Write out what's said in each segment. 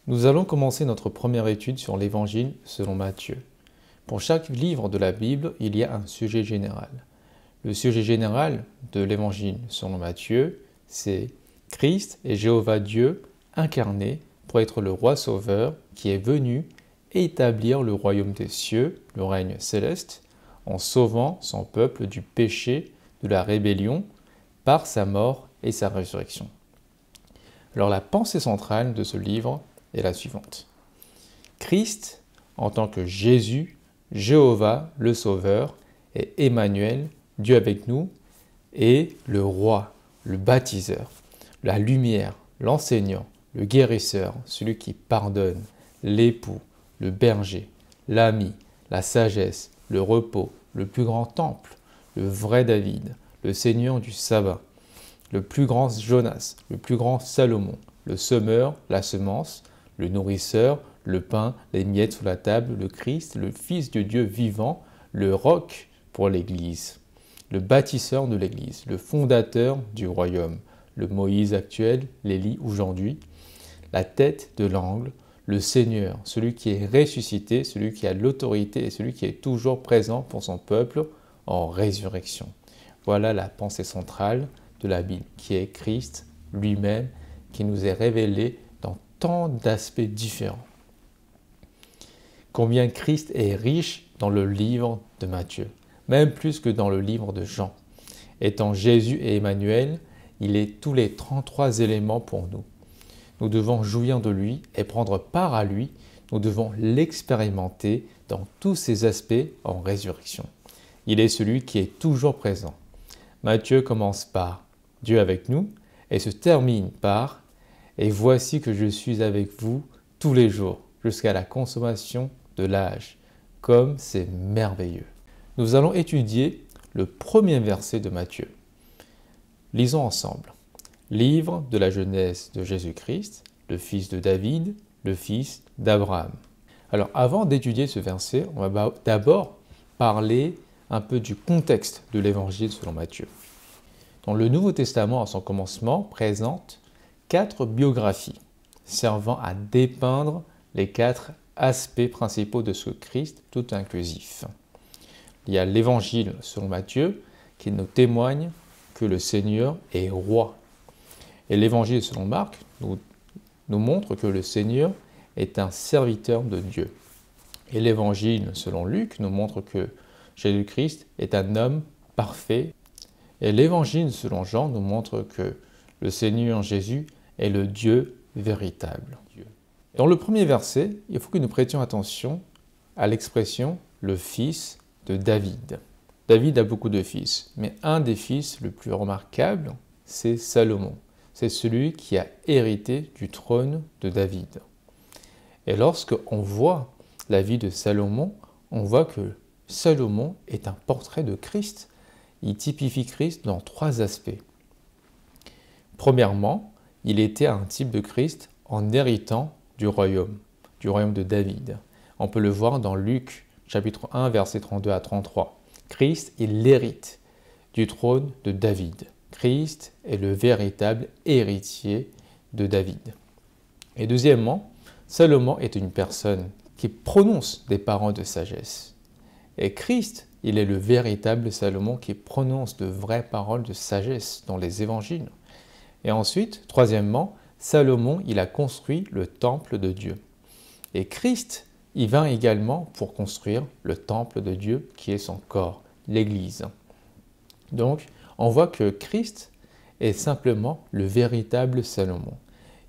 Nous allons commencer notre première étude sur l'Évangile selon Matthieu. Pour chaque livre de la Bible, il y a un sujet général. Le sujet général de l'Évangile selon Matthieu, c'est Christ et Jéhovah Dieu incarné pour être le roi sauveur qui est venu établir le royaume des cieux, le règne céleste, en sauvant son peuple du péché, de la rébellion, par sa mort et sa résurrection. Alors la pensée centrale de ce livre est la suivante. Christ, en tant que Jésus, Jéhovah, le Sauveur, et Emmanuel, Dieu avec nous, est le roi, le baptiseur, la lumière, l'enseignant, le guérisseur, celui qui pardonne, l'époux, le berger, l'ami, la sagesse, le repos, le plus grand temple, le vrai David, le Seigneur du sabbat, le plus grand Jonas, le plus grand Salomon, le semeur, la semence, le nourrisseur, le pain, les miettes sous la table, le Christ, le Fils de Dieu vivant, le roc pour l'Église, le bâtisseur de l'Église, le fondateur du royaume, le Moïse actuel, l'Élie aujourd'hui, la tête de l'angle, le Seigneur, celui qui est ressuscité, celui qui a l'autorité et celui qui est toujours présent pour son peuple en résurrection. Voilà la pensée centrale de la Bible, qui est Christ lui-même, qui nous est révélé dans tant d'aspects différents. Combien Christ est riche dans le livre de Matthieu, même plus que dans le livre de Jean. Étant Jésus et Emmanuel, il est tous les 33 éléments pour nous. Nous devons jouir de lui et prendre part à lui. Nous devons l'expérimenter dans tous ses aspects en résurrection. Il est celui qui est toujours présent. Matthieu commence par « Dieu avec nous » et se termine par « Et voici que je suis avec vous tous les jours, jusqu'à la consommation de l'âge. » Comme c'est merveilleux. Nous allons étudier le premier verset de Matthieu. Lisons ensemble. Livre de la Genèse de Jésus-Christ, le fils de David, le fils d'Abraham. Alors avant d'étudier ce verset, on va d'abord parler un peu du contexte de l'Évangile selon Matthieu. Dans le Nouveau Testament, à son commencement, présente 4 biographies servant à dépeindre les 4 aspects principaux de ce Christ tout inclusif. Il y a l'Évangile selon Matthieu qui nous témoigne que le Seigneur est roi. Et l'Évangile selon Marc nous montre que le Seigneur est un serviteur de Dieu. Et l'Évangile selon Luc nous montre que Jésus-Christ est un homme parfait. Et l'Évangile selon Jean nous montre que le Seigneur Jésus est le Dieu véritable. Dans le premier verset, il faut que nous prêtions attention à l'expression « le fils de David ». David a beaucoup de fils, mais un des fils le plus remarquable, c'est Salomon. C'est celui qui a hérité du trône de David. Et lorsqu'on voit la vie de Salomon, on voit que Salomon est un portrait de Christ. Il typifie Christ dans 3 aspects. Premièrement, il était un type de Christ en héritant du royaume de David. On peut le voir dans Luc, chapitre 1, versets 32 à 33. Christ, il hérite du trône de David. Christ est le véritable héritier de David. Et deuxièmement, Salomon est une personne qui prononce des paroles de sagesse. Et Christ, il est le véritable Salomon qui prononce de vraies paroles de sagesse dans les évangiles. Et ensuite, troisièmement, Salomon, il a construit le temple de Dieu. Et Christ, il vint également pour construire le temple de Dieu qui est son corps, l'Église. Donc, on voit que Christ est simplement le véritable Salomon.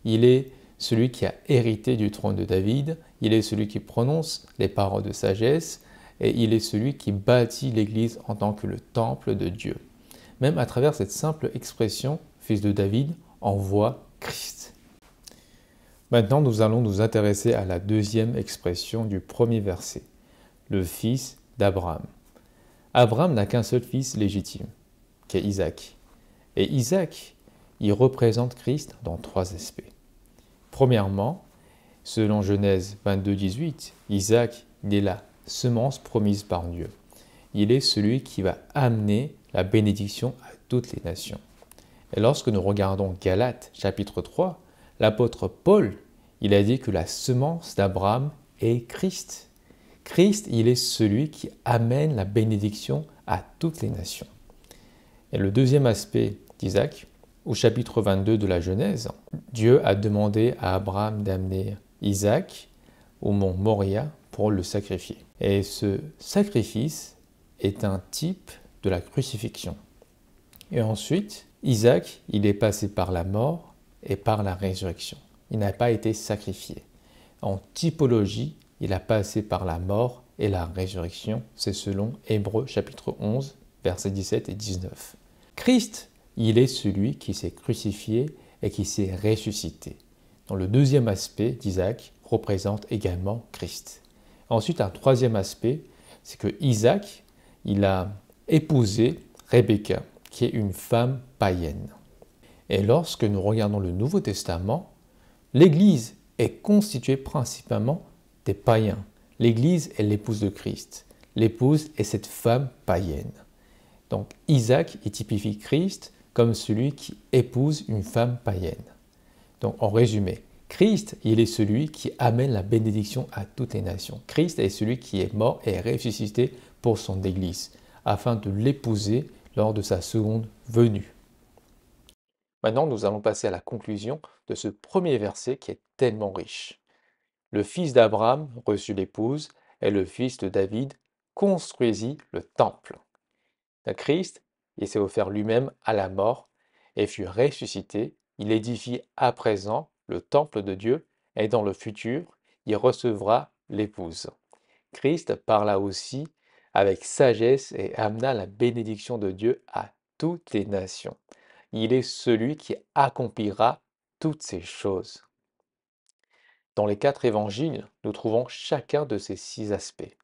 Il est celui qui a hérité du trône de David, il est celui qui prononce les paroles de sagesse, et il est celui qui bâtit l'Église en tant que le temple de Dieu. Même à travers cette simple expression, fils de David, on voit Christ. Maintenant, nous allons nous intéresser à la deuxième expression du premier verset, le fils d'Abraham. Abraham n'a qu'un seul fils légitime, qui est Isaac. Et Isaac, il représente Christ dans 3 aspects. Premièrement, selon Genèse 22, 18, Isaac, il est la semence promise par Dieu. Il est celui qui va amener la bénédiction à toutes les nations. Et lorsque nous regardons Galates chapitre 3, l'apôtre Paul, Il a dit que la semence d'Abraham est Christ. Christ, il est celui qui amène la bénédiction à toutes les nations. Et le deuxième aspect d'Isaac, au chapitre 22 de la Genèse, Dieu a demandé à Abraham d'amener Isaac au mont Moria pour le sacrifier. Et ce sacrifice est un type de la crucifixion. Et ensuite, Isaac, il est passé par la mort et par la résurrection. Il n'a pas été sacrifié. En typologie, il a passé par la mort et la résurrection. C'est selon Hébreux chapitre 11, versets 17 et 19. Christ, il est celui qui s'est crucifié et qui s'est ressuscité. Donc le deuxième aspect d'Isaac représente également Christ. Ensuite, un troisième aspect, c'est que Isaac, il a épousé Rebecca, qui est une femme païenne. Et lorsque nous regardons le Nouveau Testament, l'Église est constituée principalement des païens. L'Église est l'épouse de Christ. L'épouse est cette femme païenne. Donc Isaac y typifie Christ comme celui qui épouse une femme païenne. Donc en résumé, Christ, il est celui qui amène la bénédiction à toutes les nations. Christ est celui qui est mort et ressuscité pour son Église, afin de l'épouser lors de sa seconde venue. Maintenant, nous allons passer à la conclusion de ce premier verset qui est tellement riche. Le fils d'Abraham reçut l'épouse et le fils de David construisit le temple. Le Christ, il s'est offert lui-même à la mort et fut ressuscité. Il édifie à présent le temple de Dieu et dans le futur, il recevra l'épouse. Christ parla aussi avec sagesse et amena la bénédiction de Dieu à toutes les nations. Il est celui qui accomplira toutes ces choses. Dans les 4 évangiles, nous trouvons chacun de ces 6 aspects.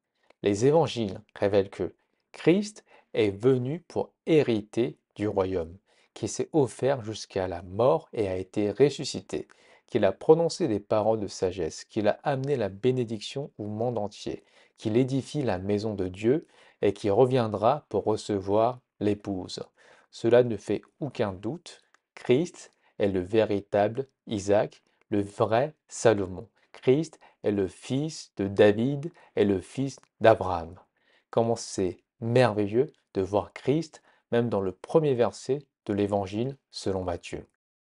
Les évangiles révèlent que Christ est venu pour hériter du royaume, qui s'est offert jusqu'à la mort et a été ressuscité, qu'il a prononcé des paroles de sagesse, qu'il a amené la bénédiction au monde entier, qu'il édifie la maison de Dieu et qui reviendra pour recevoir l'épouse. Cela ne fait aucun doute, Christ est le véritable Isaac, le vrai Salomon. Christ est le fils de David et le fils d'Abraham. Comment c'est merveilleux de voir Christ même dans le premier verset de l'Évangile selon Matthieu.